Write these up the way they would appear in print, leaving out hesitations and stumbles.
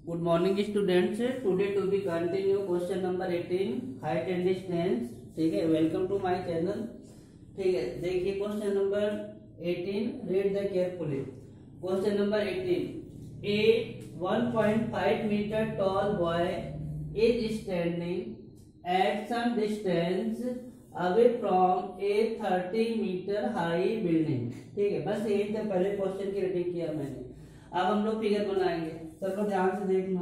Good morning students. Today to be continue question number 18 height and distance. ठीक है, welcome to my channel. ठीक है, देखिए question number 18. Read the carefully. Question number 18. A 1.5 meter tall boy is standing at some distance away from a 30 meter high building. ठीक है, बस यही था. पहले क्वेश्चन की रीडिंग किया मैंने. अब हम लोग फिगर बनाएंगे. सबको ध्यान से देखना.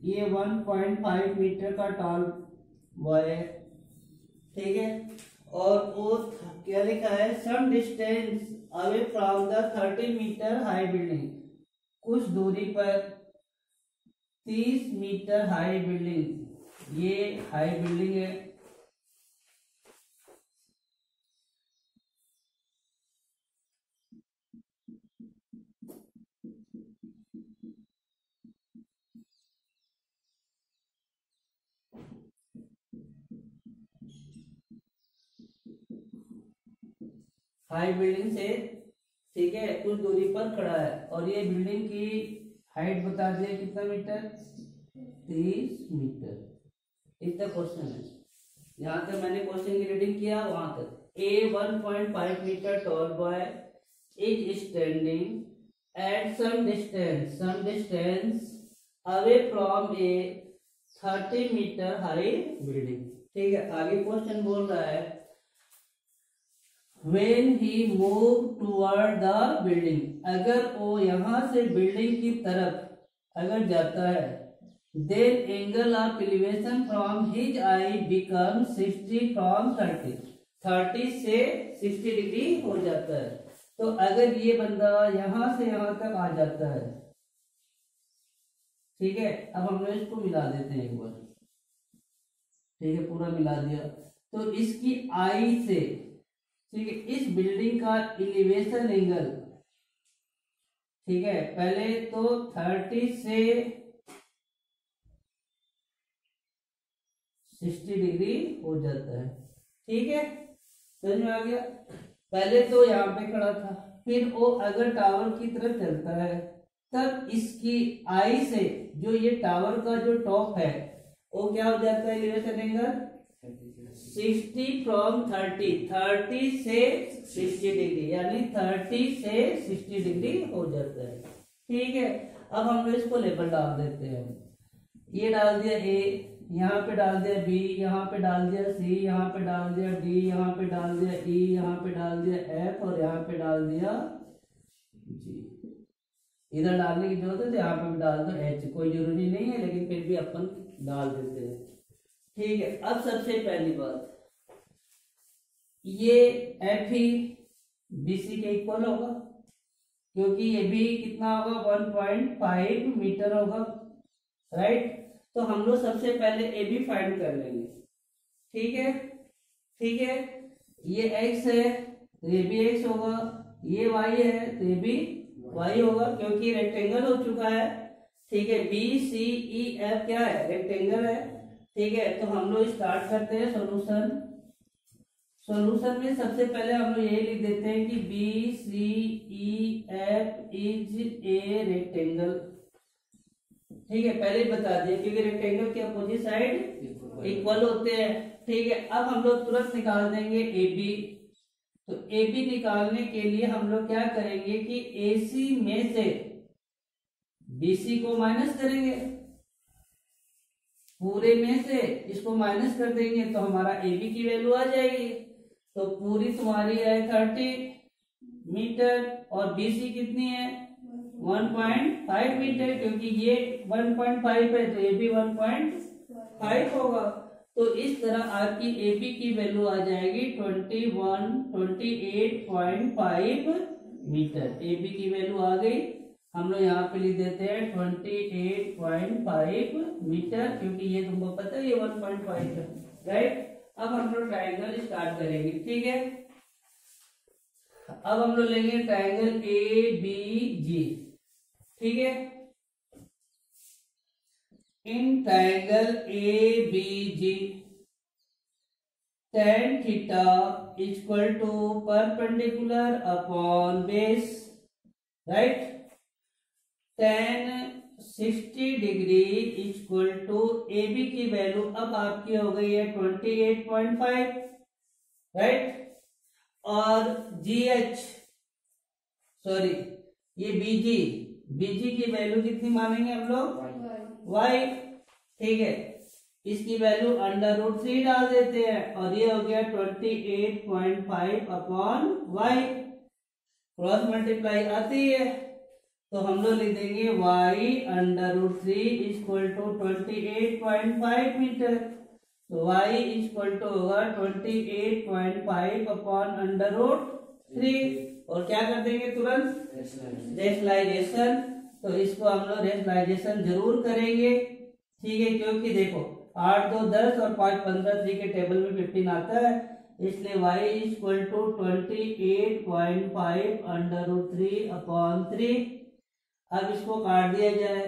ये 1.5 मीटर का टॉल बॉय है. ठीक है, और वो क्या लिखा है, some distance away from the 30 metre high building. कुछ दूरी पर 30 मीटर हाई बिल्डिंग. ये हाई बिल्डिंग है. 5 बिल्डिंग से, ठीक है, कुछ दूरी पर खड़ा है. और ये बिल्डिंग की हाइट बता दिया कितना मीटर, 30 मीटर. इतना क्वेश्चन है. यहाँ तक मैंने क्वेश्चन की रीडिंग किया, वहां तक. A 1.5 metre tall boy is standing at some distance away from a 30 metre high building. ठीक है, आगे क्वेश्चन बोल रहा है When he moved toward the building. अगर वो यहां से बिल्डिंग की तरफ अगर जाता है, then angle of elevation from his eye becomes 60 from 30. 30 से 60 डिग्री हो जाता है. तो अगर ये बंदा यहां से यहां तक आ जाता है, ठीक है, अब हम लोग इसको मिला देते हैं एक बार. ठीक है, पूरा मिला दिया. तो इसकी आई से, ठीक है, इस बिल्डिंग का एलिवेशन एंगल, ठीक है, पहले तो 30 से 60 डिग्री हो जाता है. ठीक है, समझ में आ गया. पहले तो यहाँ पे खड़ा था, फिर वो अगर टावर की तरफ चलता है, तब इसकी आई से जो ये टावर का जो टॉप है, वो क्या हो जाता है, एलिवेशन एंगल 60 फ्रॉम 30 से 60 डिग्री, यानी 30 से 60 डिग्री हो जाता है. ठीक है, अब हम लोग इसको लेबल डाल देते हैं. ये डाल दिया ए, यहाँ पे डाल दिया बी, यहाँ पे डाल दिया सी, यहाँ पे डाल दिया डी, यहाँ पे डाल दिया ई, यहाँ पे डाल दिया एफ, और यहाँ पे डाल दिया जी. इधर डालने की जरूरत है तो यहाँ पे भी डाल दो एच. कोई जरूरी नहीं है, लेकिन फिर भी अपन डाल देते हैं. ठीक है, अब सबसे पहली बात, ये एफ ही बीसी के इक्वल होगा, क्योंकि ये भी कितना होगा, 1.5 मीटर होगा. राइट, तो हम लोग सबसे पहले ए बी फाइंड कर लेंगे. ठीक है, ठीक है, ये एक्स है तो ये भी एक्स होगा, ये वाई है तो ये भी वाई होगा, क्योंकि रेक्टेंगल हो चुका है. ठीक है, बी सी ई एफ क्या है, रेक्टेंगल है. ठीक है, तो हम लोग स्टार्ट करते हैं सॉल्यूशन. सॉल्यूशन में सबसे पहले हम लोग ये लिख देते हैं कि B C E F is a rectangle. ठीक है, पहले ही बता दिया, क्योंकि रेक्टेंगल के अपोजिट साइड इक्वल होते हैं. ठीक है, अब हम लोग तुरंत निकाल देंगे ए बी. तो ए बी निकालने के लिए हम लोग क्या करेंगे कि ए सी में से बी सी को माइनस करेंगे, पूरे में से इसको माइनस कर देंगे, तो हमारा ए बी की वैल्यू आ जाएगी. तो पूरी तुम्हारी है 30 मीटर और बी सी कितनी है, 1.5 मीटर, क्योंकि ये 1.5 है तो ये भी 1.5 होगा. तो इस तरह आपकी ए बी की वैल्यू आ जाएगी 28.5 मीटर. ए बी की वैल्यू आ गई. हम लोग यहाँ पे लिख देते हैं 28.5 मीटर, क्योंकि ये तुमको पता है ये 1.5 है. राइट, अब हम लोग ट्रायंगल स्टार्ट करेंगे. ठीक है, अब हम लोग लेंगे ट्रायंगल ए बी जी. ठीक है, in triangle A B G tan theta equal to perpendicular upon base, right. tan 60 degree equal to A B की वैल्यू अब आपकी हो गई है 28.5, राइट। और GH सॉरी ये बीजी की वैल्यू कितनी मानेंगे हम लोग, y, ठीक है। इसकी वैल्यू √3 डाल देते हैं और ये हो गया 28.5 अपॉन y, क्रॉस मल्टीप्लाई आती है तो हम लोग लिख देंगे y √3 इक्वल टू 28.5 मीटर। तो y इक्वल टू होगा 28.5 अपॉन √3 और क्या कर देंगे तुरंत रेशनलाइजेशन। तो इसको हम लोग रेशनलाइजेशन जरूर करेंगे, ठीक है, क्योंकि देखो 8 2 10 और 5 15 3 के टेबल में 15 आता है, इसलिए y इक्वल टू 28.5 √3 अपॉन 3। अब इसको काट दिया जाए,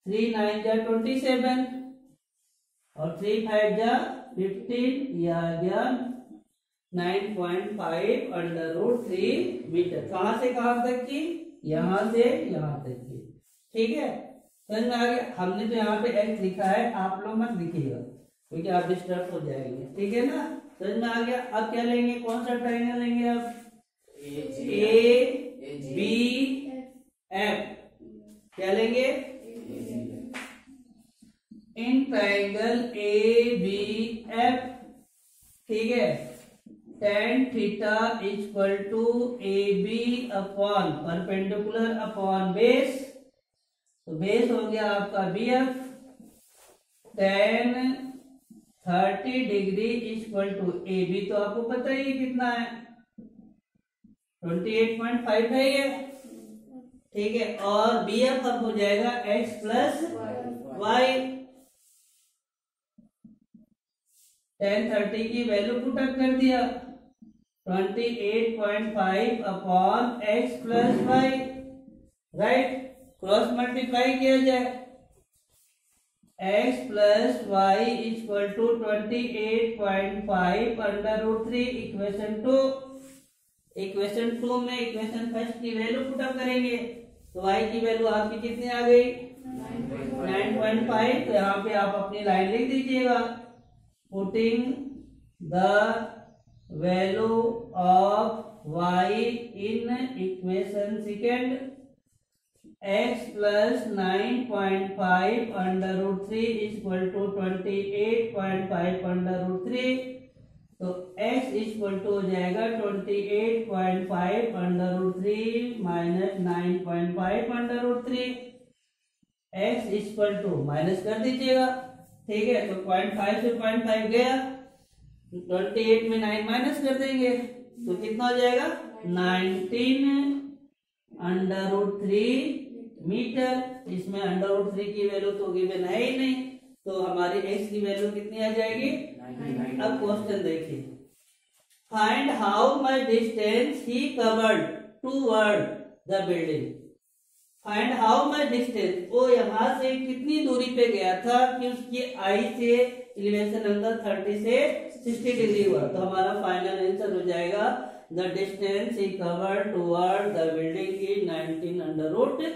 3 9 जा 27 और 3 5 जा 15, यह आ गया 9.5 √3 मीटर। कहां से कहां तक की, यहां से यहां तक की, ठीक है। समझ में आ गया। हमने तो यहाँ पे x लिखा है, आप लोग मत लिखिएगा क्योंकि आप डिस्टर्ब हो जाएंगे, ठीक है ना। समझ में आ गया। अब क्या लेंगे, कौन सा ट्रायंगल लेंगे, अब ABF क्या लेंगे, इन ट्रायंगल ABF, ठीक है। tan theta equal to AB upon perpendicular upon base, तो बेस हो गया आपका BF। tan 30 degree equal to AB, तो आपको पता ही कितना है, 28.5 है ये, ठीक है। और BF अब हो जाएगा x प्लस y। tan 30 की वैल्यू पुट अप कर दिया, 28.5 अपॉन x प्लस y, राइट। क्रॉस मल्टीप्लाई किया जाए, x plus y equal to 28.5 √3 equation 2। Equation 2 में इक्वेशन फर्स्ट की वैल्यू पुट अप करेंगे तो y की वैल्यू आपकी कितनी आ गई, 9.5। तो यहाँ पे आप अपनी लाइन लिख दीजिएगा, putting the value of y in equation second, x plus 9.5 √3 equal to 28.5 √3। तो x इक्वल टू हो जाएगा 28.5 √3 minus 9.5 √3। x equal to minus कर दीजिएगा, ठीक है। तो 0.5 से 0.5 गया, 28 में 9 माइनस कर देंगे तो कितना हो जाएगा, 19 √3 मीटर। इसमें √3 की वैल्यू तो गिवन है ही नहीं, तो हमारी x की वैल्यू कितनी आ जाएगी। अब क्वेश्चन देखिए, find how much distance he covered toward the building. Find how much distance, वो यहाँ से कितनी दूरी पे गया था कि उसकी आई से एलिवेशन एंगल 30 से 60 डिग्री हुआ। तो हमारा फाइनल आंसर हो जाएगा the distance he covered toward the building is 19 √3,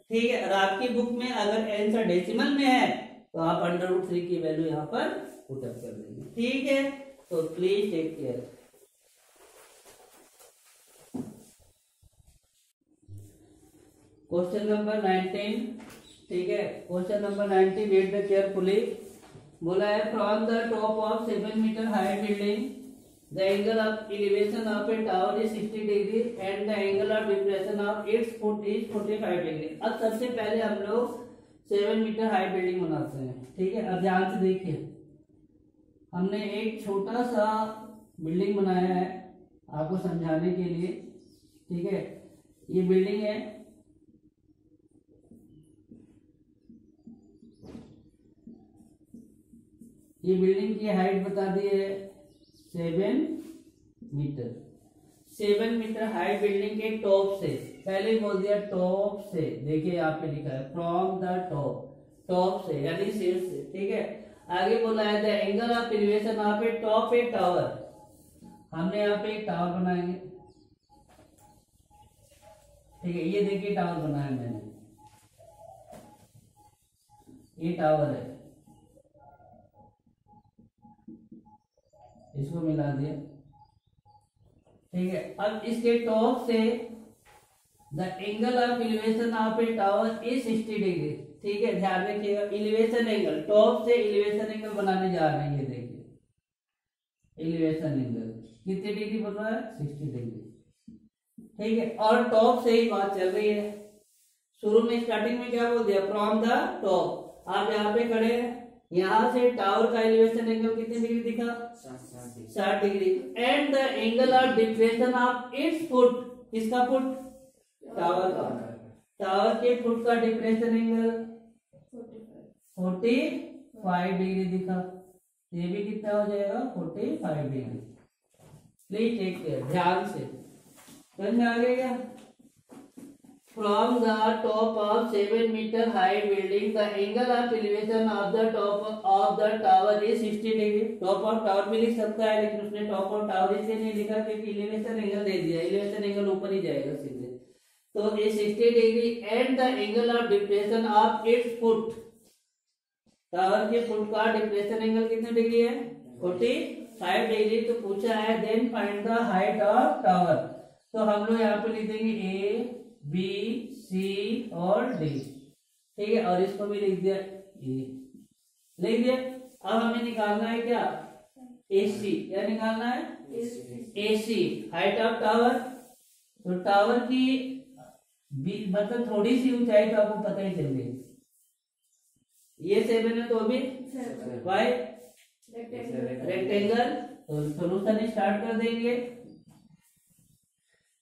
ठीक है। और आपकी बुक में अगर आंसर डेसिमल में है तो आप √3 की वैल्यू यहाँ पर पुट अप कर देंगे, ठीक है। तो please take care. Question number 19, ठीक है। Question number 19 read the carefully. बोला है from the top of 7 metre high building the angle of elevation of a tower is 60 degree and the angle of depression of its foot is 45 degree. अब सबसे पहले हम लोग 7 metre high building बनाते हैं, ठीक है। अब ध्यान से देखिए, हमने एक छोटा सा बिल्डिंग बनाया है आपको समझाने के लिए, ठीक है। ये बिल्डिंग है, ये बिल्डिंग की हाइट बता दी है 7 मीटर। 7 मीटर हाई बिल्डिंग के टॉप से, पहले बोल दिया टॉप से, देखिए यहाँ पे लिखा है फ्रॉम द टॉप, टॉप से यानी शीर्ष से, ठीक है। आगे बोला है the angle of elevation of A top A tower. हमने यहाँ पे एक टावर बनाएंगे, ठीक है। ये देखिए टावर बनाया मैंने, ये टावर है, इसको मिला दिया, ठीक है। अब इसके टॉप से the angle of elevation of a tower is 60 degree, ठीक है। ध्यान रखिएगा एलिवेशन एंगल, टॉप से एलिवेशन एंगल बनाने जा रहे हैं। ये देखिए एलिवेशन एंगल कितने डिग्री बन रहा है, 60 डिग्री, ठीक है। और टॉप से ही बात चल रही है। शुरू में स्टार्टिंग में क्या बोल दिया, फ्रॉम द टॉप। आप यहाँ पे खड़े हैं, यहाँ से टावर का एलिवेशन एंगल कितने डिग्री दिखा, 60 degree. And the angle of depression of its foot, किसका फुट, टावर का, टावर के फुट का डिप्रेशन एंगल 45 डिग्री दिखा। ये भी कितना हो जाएगा, 45 डिग्री। प्लीज टेक केयर, ध्यान से समझ में आ गया क्या। From the top of 7 metre high building the angle of elevation of the top of the tower is 60 degree. Top of tower भी लिख सकता है, लेकिन उसने टॉप ऑफ टावर इसलिए नहीं लिखा क्योंकि एलिवेशन एंगल दे दिया, एलिवेशन एंगल ऊपर ही जाएगा सीधे। तो ये 60 degree and the angle of depression of its foot, tower के फुट का डिप्रेशन एंगल कितने डिग्री है, 45 डिग्री। तो पूछा है then find the height of tower. तो हम लोग यहाँ पे लिख देंगे ए बी सी और डी, ठीक है। और इसको भी लिख दिया ए, लिख दिया। अब हमें निकालना है क्या, AC। क्या निकालना है, AC हाइट ऑफ टावर। तो टावर की मतलब थोड़ी सी ऊंचाई तो आपको पता ही चल गई, ये 7 है तो अभी वाई रेक्टेंगल। तो सोल्यूशन स्टार्ट कर देंगे,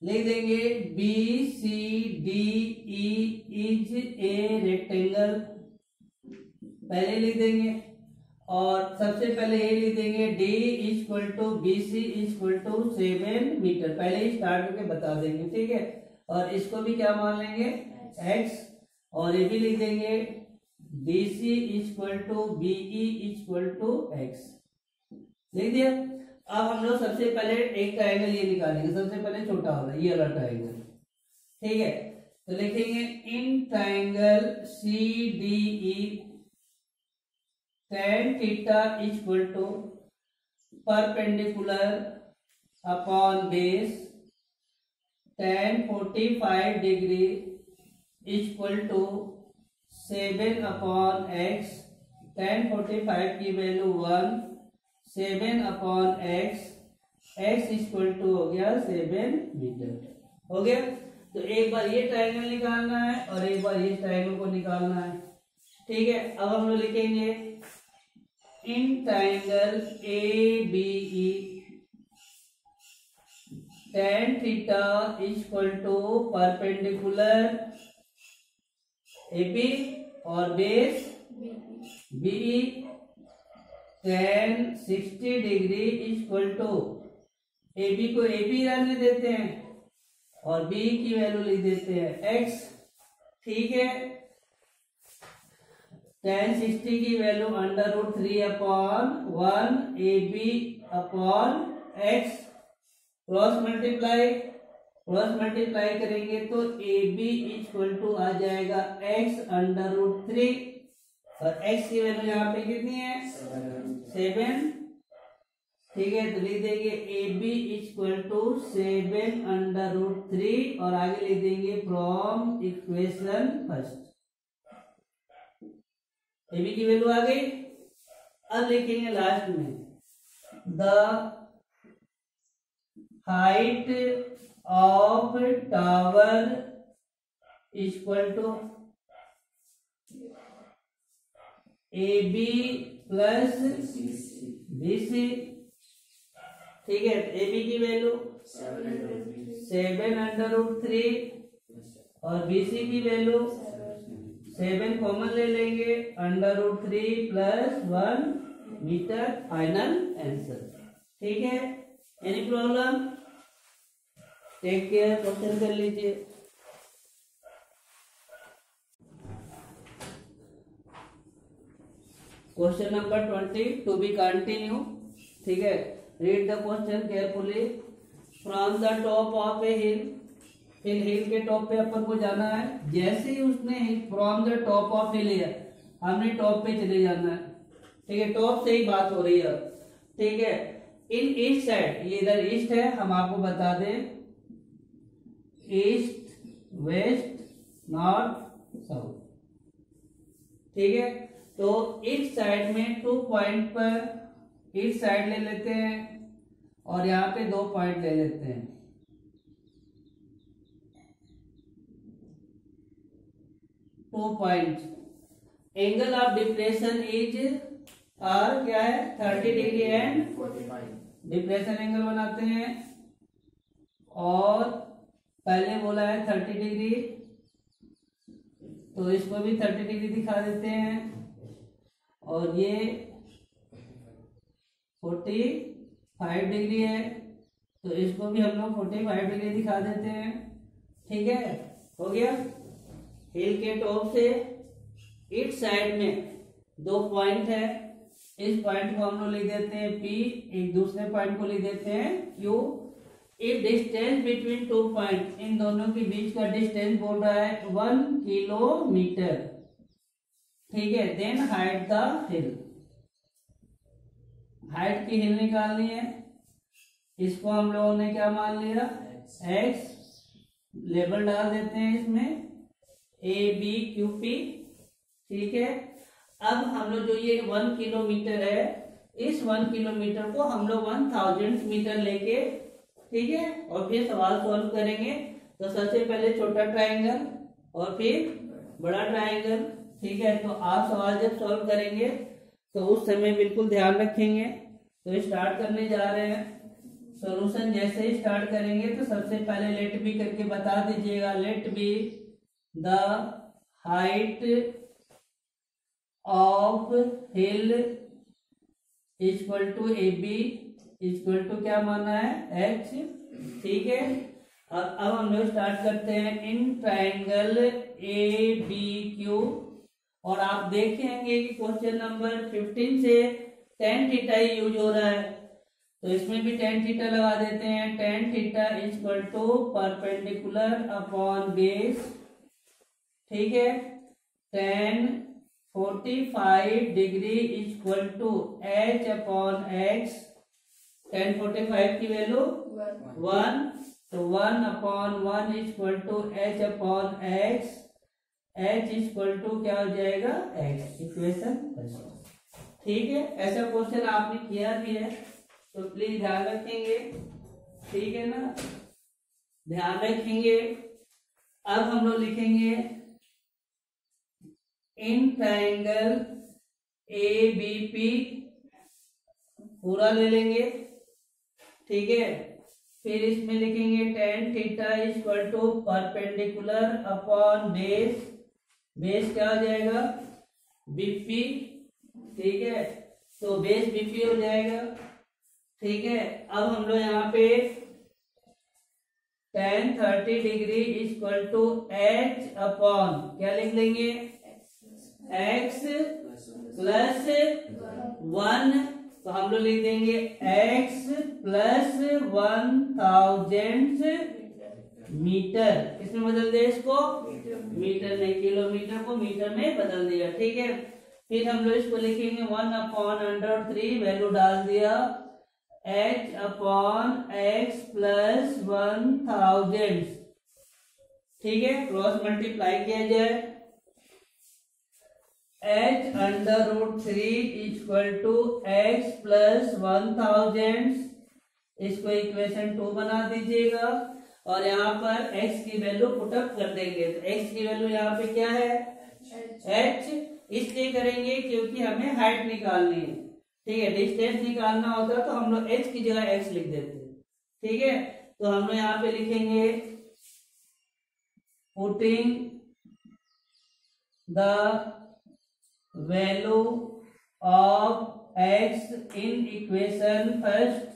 लिख देंगे B C D E is a rectangle, पहले लिख देंगे। और सबसे पहले ये लिख देंगे D equal to B C equal to 7 metre, पहले ही स्टार्ट करके बता देंगे, ठीक है। और इसको भी क्या मान लेंगे, x। और ये भी लिख देंगे D C equal to B E equal to x, लिख दिया। अब हम लोग सबसे पहले एक ट्रायंगल ये निकालेंगे, सबसे पहले छोटा वाला ये वाला ट्रायंगल, ठीक है। तो लिखेंगे in triangle C D E tan theta equal to perpendicular upon base tan 45 degree equal to 7 upon x। tan 45 की value 1, 7 upon x equal to हो गया 7 मीटर, हो गया। तो एक बार ये ट्रायंगल निकालना है और एक बार ये ट्रायंगल को निकालना है, ठीक है। अब हम लोग लिखेंगे in triangle A B E tan theta equal to perpendicular AB और base BE tan 60 degree equal to AB को AB रहने देते हैं और B की वैल्यू लिख देते हैं x, ठीक है। tan 60 की value √3 upon 1 AB upon x, cross multiply करेंगे तो AB इक्वल टू आ जाएगा x √3 और x की वैल्यू यहाँ पे कितनी है 7, ठीक है। तो लिख देंगे AB इक्वल टू 7 √3 और आगे लिख देंगे फ्रॉम इक्वेशन फर्स्ट। AB की वैल्यू आ गई। अब लिखेंगे लास्ट में the height of tower equal to AB plus BC, ठीक है। AB की वैल्यू 7 √3 और BC की वैल्यू 7 कॉमन ले लेंगे √3 प्लस 1 मीटर, फाइनल आंसर, ठीक है। Any problem, take care, question कर लीजिए। Question number 20 to be continue. ठीक है, read the question carefully. From the top of a hill, इन हिल के टॉप पे अपन को जाना है। जैसे ही उसने फ्रॉम द टॉप ऑफ हिल लिया, हमने टॉप पे चले जाना है। ठीक है, टॉप से ही बात हो रही है। ठीक है, इन ईस्ट साइड, ये इधर ईस्ट है, हम आपको बता दें ईस्ट, वेस्ट, नॉर्थ, साउथ। ठीक है, तो ईस्ट साइड में 2 पॉइंट पर ईस्ट साइड ले लेते हैं और यहाँ पे 2 पॉइंट ले लेते हैं। Two point, angle of depression is are क्या है 30 डिग्री एंड 45 डिप्रेशन एंगल बनाते हैं। और पहले बोला है 30 डिग्री, तो इसको भी 30 डिग्री दिखा देते हैं। और ये 45 डिग्री है, तो इसको भी हम लोग 45 डिग्री दिखा देते हैं। ठीक है, हो गया। हिल के टॉप से ईस्ट साइड में 2 पॉइंट है, इस पॉइंट को हम लोग लिख देते हैं P, एक दूसरे पॉइंट को लिख देते हैं Q। If distance between 2 point, इन दोनों के बीच का डिस्टेंस बोल रहा है 1 किलोमीटर। ठीक है, then height the hill, height की हिल निकालनी है। इसको हम लोगों ने क्या मान लिया x, लेबल डाल देते हैं इसमें ABQP। ठीक है, अब हम लोग जो ये 1 किलोमीटर है, इस 1 किलोमीटर को हम लोग 1000 मीटर लेके, ठीक है, और फिर सवाल सॉल्व करेंगे। तो सबसे पहले छोटा ट्रायंगल और फिर बड़ा ट्रायंगल। ठीक है, तो आप सवाल जब सॉल्व करेंगे तो उस समय बिल्कुल ध्यान रखेंगे। तो स्टार्ट करने जा रहे हैं। सॉल्यूशन जैसे ही स्टार्ट करेंगे तो सबसे पहले लेट बी करके बता दीजिएगा। Let be the height of hill equal to AB equal to क्या माना है H। ठीक है, अब हम लोग स्टार्ट करते हैं इन ट्रायंगल ABQ। और आप देखेंगे कि क्वेश्चन नंबर 15 से tan थीटा यूज हो रहा है, तो इसमें भी tan थीटा लगा देते हैं। tan theta equal to perpendicular upon base. ठीक है, tan 45 degree equal to H upon X। tan 45 की वैल्यू 1, तो 1 upon 1 equal to H upon X। H equal to क्या हो जाएगा X, इक्वेशन। ठीक है, ऐसा क्वेश्चन आपने किया भी है, तो प्लीज ध्यान रखेंगे। ठीक है ना, ध्यान रखेंगे। अब हम लोग लिखेंगे इन ट्रायंगल ABP, पूरा ले लेंगे। ठीक है, फिर इसमें लिखेंगे tan theta equal to perpendicular upon base. Base क्या हो जाएगा BP। ठीक है, तो बेस BP हो जाएगा। ठीक है, अब हम लोग यहाँ पे tan 30 degree equal to H upon क्या लिख लेंगे X प्लस 1, तो हम लोग लिख देंगे X प्लस 1000 मीटर। किसमें बदल दिया इसको, मीटर में, किलोमीटर को मीटर में बदल दिया। ठीक है, फिर हम लोग इसको लिखेंगे 1 अपॉन √3, वैल्यू डाल दिया H अपॉन X प्लस 1000। ठीक है, क्रॉस मल्टीप्लाई किया जाए। H √3 equal to X plus 1000, इसको इक्वेशन 2 बना दीजिएगा। और यहाँ पर x की वैल्यू पुटअप कर देंगे। तो x की वैल्यू यहाँ पे क्या है h, इसलिए करेंगे क्योंकि हमें हाइट निकालनी है। ठीक है, डिस्टेंस निकालना होता है तो हम लोग h की जगह x लिख देते हैं। ठीक है, तो हम लोग यहाँ पे लिखेंगे putting the value of x in equation first.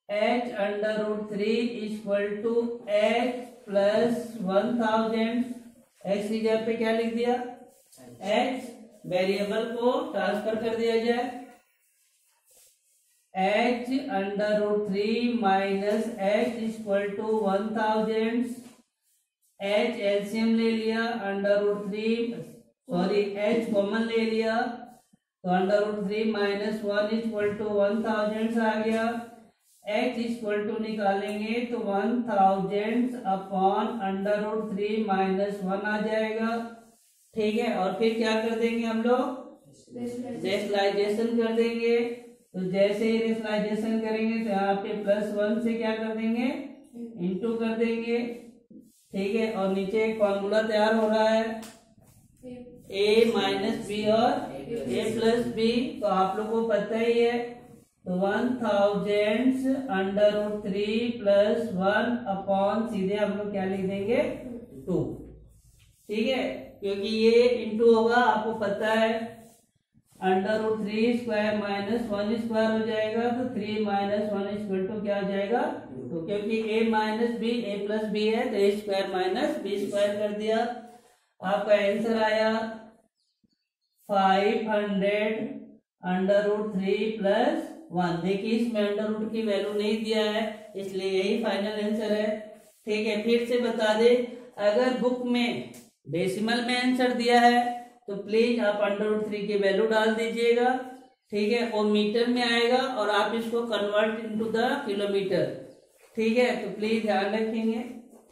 H √3 equal to H plus 1000। x की जगह पे क्या लिख दिया H, वेरिएबल को ट्रांसफर कर दिया जाए। h √3 minus h equal to 1000, h LCM ले लिया, h कॉमन ले लिया, तो √3 माइनस 1 इक्वल टू 1000 आ गया। h इक्वल टू निकालेंगे तो 1000 अपॉन √3 माइनस 1 आ जाएगा। ठीक है, और फिर क्या कर देंगे हम लोग, रेशनलाइजेशन कर देंगे। तो जैसे ही रेशनलाइजेशन करेंगे तो यहाँ पे +1 से क्या कर देंगे, इंटू कर देंगे। ठीक है, और नीचे एक फॉर्मूला तैयार हो रहा है a माइनस बी और a प्लस बी, तो आप लोग को पता ही है। तो 1000 √3 प्लस 1 अपॉन सीधे हम लोग क्या लिख देंगे, 2। ठीक है, क्योंकि ये इंटू होगा, आपको पता है √3 स्क्वायर माइनस 1 स्क्वायर हो जाएगा, तो 3 माइनस 1 इक्वल टू क्या हो जाएगा, तो क्योंकि a minus B a plus B है तो a square minus B square कर दिया। आपका आंसर आया 500 √3 प्लस 1। देखिए इसमें √रूट की वैल्यू नहीं दिया है, इसलिए यही फाइनल आंसर है। ठीक है, फिर से बता दे, अगर बुक में डेसिमल में आंसर दिया है तो प्लीज आप √3 की वैल्यू डाल दीजिएगा। ठीक है, वो मीटर में आएगा और आप इसको कन्वर्ट इनटू द किलोमीटर। ठीक है, तो प्लीज ध्यान रखेंगे।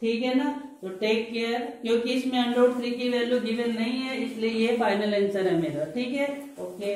ठीक है ना, तो टेक केयर, क्योंकि इसमें √3 की वैल्यू गिवन नहीं है, इसलिए ये फाइनल आंसर है मेरा। ठीक है, ओके।